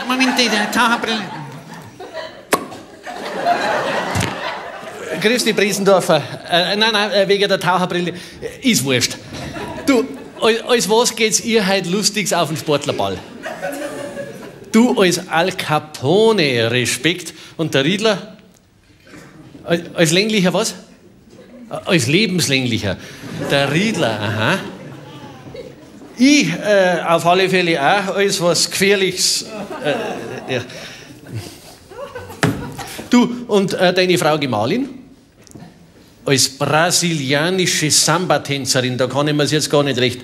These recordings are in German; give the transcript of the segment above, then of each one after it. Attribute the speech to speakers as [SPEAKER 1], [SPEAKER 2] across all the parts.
[SPEAKER 1] Moment, die Taucherbrille. Grüß dich, Briesendorfer. Nein, wegen der Taucherbrille. Ist wurscht. Du, als was geht's ihr heute lustigs auf den Sportlerball? Du als Al Capone, Respekt. Und der Riedler? Als länglicher was? Als lebenslänglicher. Der Riedler, aha. Ich auf alle Fälle auch als was Gefährliches. Ja. Du und deine Frau Gemahlin? Als brasilianische Samba-Tänzerin, da kann ich mir's jetzt gar nicht recht.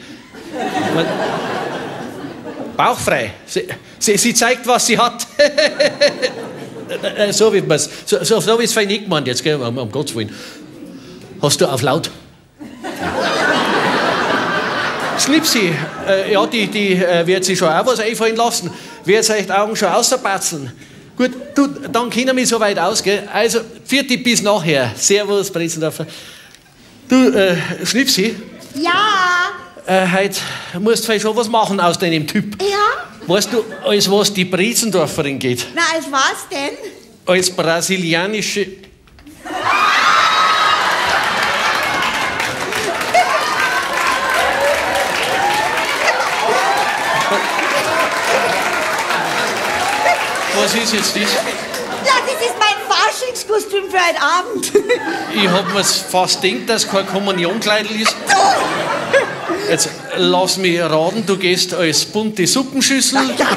[SPEAKER 1] Bauchfrei. Sie zeigt, was sie hat. So wie man's. So wie es fein nicht gemeint jetzt, gell? Um Gottes Willen. Hast du auf laut? Schnipsi, ja, die wird sich schon auch was einfallen lassen. Wird euch die Augen schon außerbatzeln. Gut, du, dann können wir so weit aus, gell? Also, vierte bis nachher. Servus, Briesendorfer. Du, Schnipsi?
[SPEAKER 2] Ja?
[SPEAKER 1] Heute musst du schon was machen aus deinem Typ.
[SPEAKER 2] Ja?
[SPEAKER 1] Weißt du, als was die Briesendorferin geht?
[SPEAKER 2] Na, als was denn?
[SPEAKER 1] Als brasilianische... Was ist jetzt das?
[SPEAKER 2] Ja, das ist mein Faschingskostüm für heute Abend.
[SPEAKER 1] Ich hab mir's fast gedacht, dass kein Kommunionkleidl ist. Jetzt lass mich raten, du gehst als bunte Suppenschüssel.
[SPEAKER 2] Ja,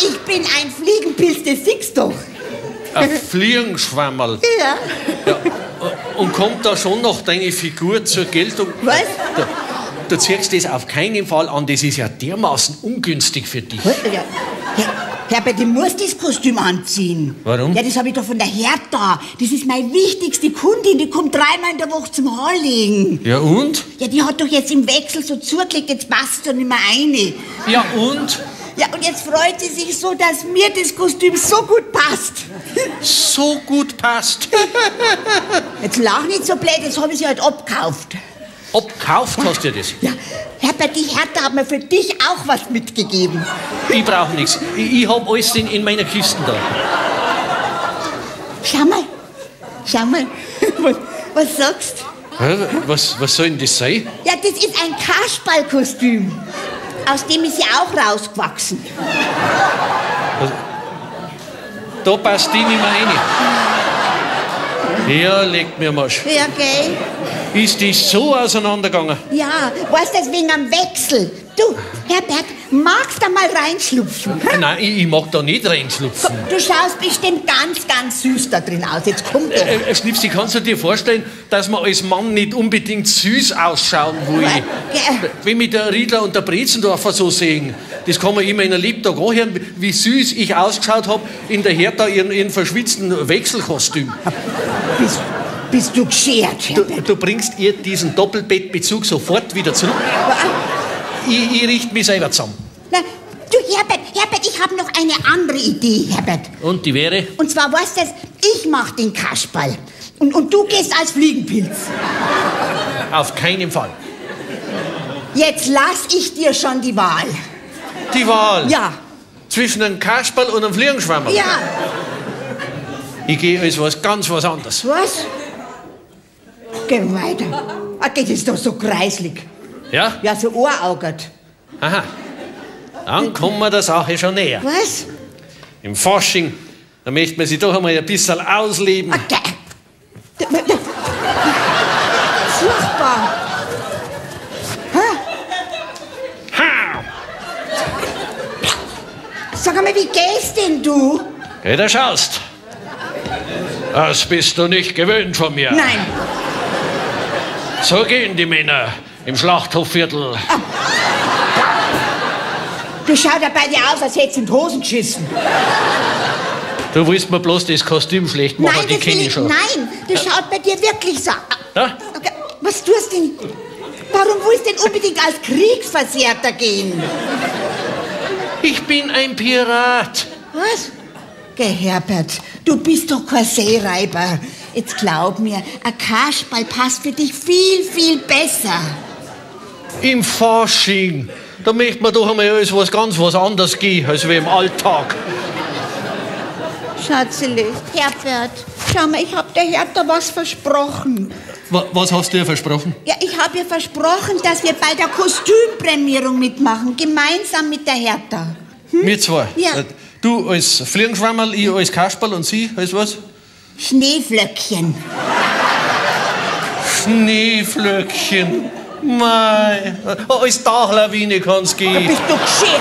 [SPEAKER 2] ich bin ein Fliegenpilz, das siehst du doch.
[SPEAKER 1] Ein Fliegenschwammerl.
[SPEAKER 2] Ja.
[SPEAKER 1] Ja. Und kommt da schon noch deine Figur zur Geltung?
[SPEAKER 2] Was?
[SPEAKER 1] Du ziehst das auf keinen Fall an, das ist ja dermaßen ungünstig für dich.
[SPEAKER 2] Ja. Herbert, ich muss das Kostüm anziehen.
[SPEAKER 1] Warum?
[SPEAKER 2] Ja, das habe ich doch von der Hertha. Das ist meine wichtigste Kundin, die kommt 3-mal in der Woche zum Haarlegen.
[SPEAKER 1] Ja und?
[SPEAKER 2] Ja, die hat doch jetzt im Wechsel so zugelegt, jetzt passt sie doch nicht mehr rein.
[SPEAKER 1] Ja und?
[SPEAKER 2] Ja, und jetzt freut sie sich so, dass mir das Kostüm so gut passt.
[SPEAKER 1] So gut passt.
[SPEAKER 2] Jetzt lach nicht so blöd, das habe ich sie halt abgekauft.
[SPEAKER 1] Abgekauft hast du das?
[SPEAKER 2] Ja, Herbert, die Hertha hat mir für dich auch was mitgegeben.
[SPEAKER 1] Ich brauch nichts. Ich hab alles in meiner Kiste da.
[SPEAKER 2] Schau mal. Was sagst du?
[SPEAKER 1] Hä, was soll denn das sein?
[SPEAKER 2] Ja, das ist ein Kasperlkostüm. Aus dem ist sie auch rausgewachsen.
[SPEAKER 1] Da passt die nicht mehr rein. Ja, legt mir Marsch.
[SPEAKER 2] Ja, gell?
[SPEAKER 1] Ist die so auseinandergegangen?
[SPEAKER 2] Ja, weißt du, wegen am Wechsel. Du, Herbert, magst du mal reinschlupfen?
[SPEAKER 1] Nein, ich mag da nicht reinschlupfen.
[SPEAKER 2] Du schaust bestimmt ganz, ganz süß da drin aus. Jetzt komm doch.
[SPEAKER 1] Schnipsi, kannst du dir vorstellen, dass man als Mann nicht unbedingt süß ausschauen will?
[SPEAKER 2] Ja.
[SPEAKER 1] Wenn mich der Riedler und der Brezendorfer so sehen, das kann man immer in einem Lebtag anhören, wie süß ich ausgeschaut habe in der Hertha ihren verschwitzten Wechselkostüm.
[SPEAKER 2] Bist du geschert, Herbert?
[SPEAKER 1] Du bringst ihr diesen Doppelbettbezug sofort wieder zurück. Ich richte mich selber zusammen.
[SPEAKER 2] Na, du, Herbert, ich habe noch eine andere Idee, Herbert.
[SPEAKER 1] Und die wäre?
[SPEAKER 2] Und zwar, weißt du, ich mach den Kasperl. Und du gehst als Fliegenpilz.
[SPEAKER 1] Auf keinen Fall.
[SPEAKER 2] Jetzt lass ich dir schon die Wahl.
[SPEAKER 1] Die Wahl?
[SPEAKER 2] Ja.
[SPEAKER 1] Zwischen einem Kasperl und einem Fliegenschwammerl?
[SPEAKER 2] Ja.
[SPEAKER 1] Ich gehe als was ganz was anderes.
[SPEAKER 2] Was? Geh weiter. Das ist doch so kreislig.
[SPEAKER 1] Ja?
[SPEAKER 2] Ja, so ohrauget.
[SPEAKER 1] Aha. Dann kommen wir der Sache schon näher.
[SPEAKER 2] Was?
[SPEAKER 1] Im Fasching, da möchte man sich doch einmal ein bisschen ausleben.
[SPEAKER 2] Furchtbar.
[SPEAKER 1] Ha!
[SPEAKER 2] Sag mal, wie gehst denn du?
[SPEAKER 1] Geh, da schaust. Das bist du nicht gewöhnt von mir.
[SPEAKER 2] Nein.
[SPEAKER 1] So gehen die Männer im Schlachthofviertel.
[SPEAKER 2] Du schaut ja bei dir aus, als hättest du in die Hosen geschissen.
[SPEAKER 1] Du willst mir bloß das Kostüm schlecht machen,
[SPEAKER 2] Nein,
[SPEAKER 1] die kenne ich schon.
[SPEAKER 2] Nein, das schaut bei dir wirklich so.
[SPEAKER 1] Ja?
[SPEAKER 2] Okay, was tust du denn? Warum willst du denn unbedingt als Kriegsversehrter gehen?
[SPEAKER 1] Ich bin ein Pirat.
[SPEAKER 2] Was? Geh, Herbert, du bist doch kein Seereiber. Jetzt glaub mir, ein Kasperl passt für dich viel, viel besser.
[SPEAKER 1] Im Fasching, da möchte man doch einmal alles was anderes gehen, als wie im Alltag.
[SPEAKER 2] Schatzeli, Herbert, schau mal, ich hab der Hertha was versprochen.
[SPEAKER 1] Was hast du ihr versprochen?
[SPEAKER 2] Ja, ich hab ihr versprochen, dass wir bei der Kostümprämierung mitmachen, gemeinsam mit der Hertha.
[SPEAKER 1] Wir zwei?
[SPEAKER 2] Ja.
[SPEAKER 1] Du als Fliegenschwammerl, ich als Kasperl und sie als was?
[SPEAKER 2] Schneeflöckchen.
[SPEAKER 1] Schneeflöckchen. Mei. Als Dachlawine kann's
[SPEAKER 2] Da
[SPEAKER 1] gehen.
[SPEAKER 2] bist du geschert.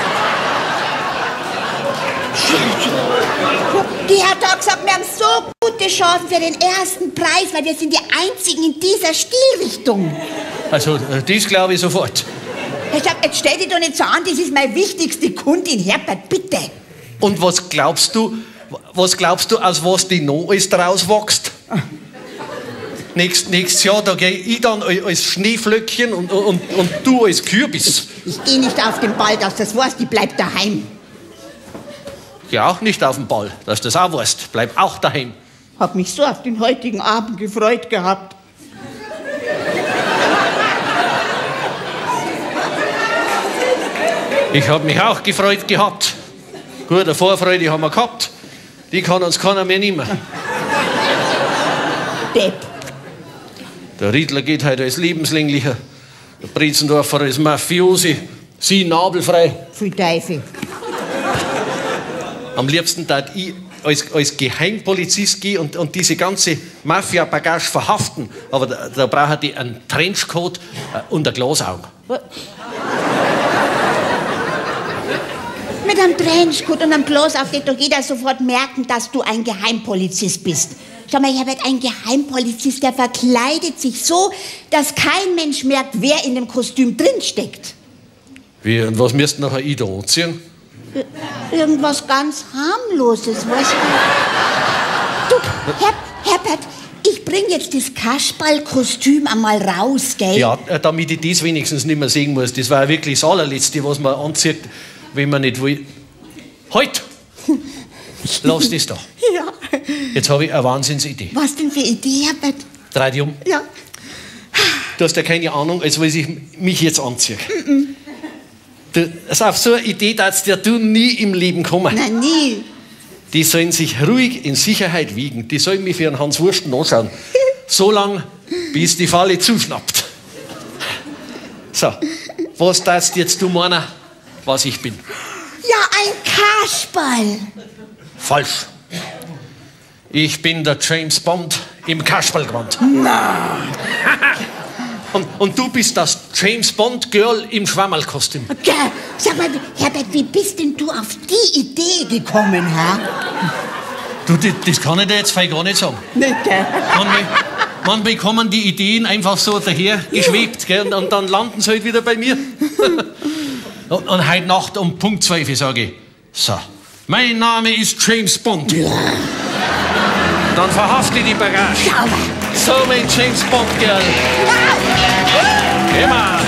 [SPEAKER 2] Die Hertha hat gesagt, wir haben so gute Chancen für den ersten Preis, weil wir sind die Einzigen in dieser Stilrichtung.
[SPEAKER 1] Also, das glaube ich sofort.
[SPEAKER 2] Jetzt stell dich doch nicht so an, das ist meine wichtigste Kundin, Herbert, bitte.
[SPEAKER 1] Und was glaubst du, aus was die noch alles draus wächst? Nächstes Jahr, da gehe ich dann als Schneeflöckchen und du als Kürbis.
[SPEAKER 2] Ich gehe nicht auf den Ball, dass das weißt, ich bleib daheim.
[SPEAKER 1] Ja, auch nicht auf den Ball, dass du das auch weißt. Bleib auch daheim.
[SPEAKER 2] Hab mich so auf den heutigen Abend gefreut gehabt.
[SPEAKER 1] Ich hab mich auch gefreut gehabt. Gute Vorfreude haben wir gehabt. Die kann uns keiner mehr nehmen.
[SPEAKER 2] Depp.
[SPEAKER 1] Der Riedler geht heute als Lebenslänglicher. Der Brezendorfer als Mafiosi. Sie nabelfrei.
[SPEAKER 2] Viel Teufel.
[SPEAKER 1] Am liebsten tat ich als Geheimpolizist gehen und diese ganze Mafia-Bagage verhaften. Aber da braucht die einen Trenchcoat und ein Glasauge.
[SPEAKER 2] Mit einem Trenchcoat und einem Glas auf wird doch jeder sofort merken, dass du ein Geheimpolizist bist. Schau mal, Herbert, ein Geheimpolizist, der verkleidet sich so, dass kein Mensch merkt, wer in dem Kostüm drinsteckt.
[SPEAKER 1] Wie, und was müsst ihr nachher ich da anziehen?
[SPEAKER 2] Irgendwas ganz harmloses, weißt du? Du, Herbert, ich bring jetzt das Kasperl-Kostüm einmal raus, gell?
[SPEAKER 1] Ja, damit ich das wenigstens nicht mehr sehen muss. Das war ja wirklich das Allerletzte, was man anzieht, wenn man nicht will. Halt! Lass das da.
[SPEAKER 2] Ja.
[SPEAKER 1] Jetzt habe ich eine Wahnsinnsidee.
[SPEAKER 2] Was denn für Idee, Herbert?
[SPEAKER 1] Dreh dich um.
[SPEAKER 2] Ja.
[SPEAKER 1] Du hast ja keine Ahnung, als was ich mich jetzt anziehe. Also auf so eine Idee darfst ja du nie im Leben kommen.
[SPEAKER 2] Nein, nie.
[SPEAKER 1] Die sollen sich ruhig in Sicherheit wiegen. Die sollen mich für einen Hans Wursten anschauen. So lange, bis die Falle zuschnappt. So, was darfst jetzt du meinen, was ich bin?
[SPEAKER 2] Ja, ein Kasperl.
[SPEAKER 1] Falsch. Ich bin der James Bond im Kasperlgewand.
[SPEAKER 2] Na.
[SPEAKER 1] Und du bist das James Bond Girl im Schwammerlkostüm.
[SPEAKER 2] Okay. Sag mal, Herbert, wie bist denn du auf die Idee gekommen, Herr?
[SPEAKER 1] Du, das kann ich dir jetzt gar nicht sagen.
[SPEAKER 2] Nicht, gell?
[SPEAKER 1] Manchmal kommen die Ideen einfach so daher geschwebt, gell? Und dann landen sie halt wieder bei mir. Und heute Nacht um Punkt 12 sage ich, so, mein Name ist James Bond.
[SPEAKER 2] Ja.
[SPEAKER 1] Dann verhafte ich die Bagage.
[SPEAKER 2] Sauber.
[SPEAKER 1] So, mein James Bond Girl.
[SPEAKER 2] Ja.
[SPEAKER 1] Geh mal.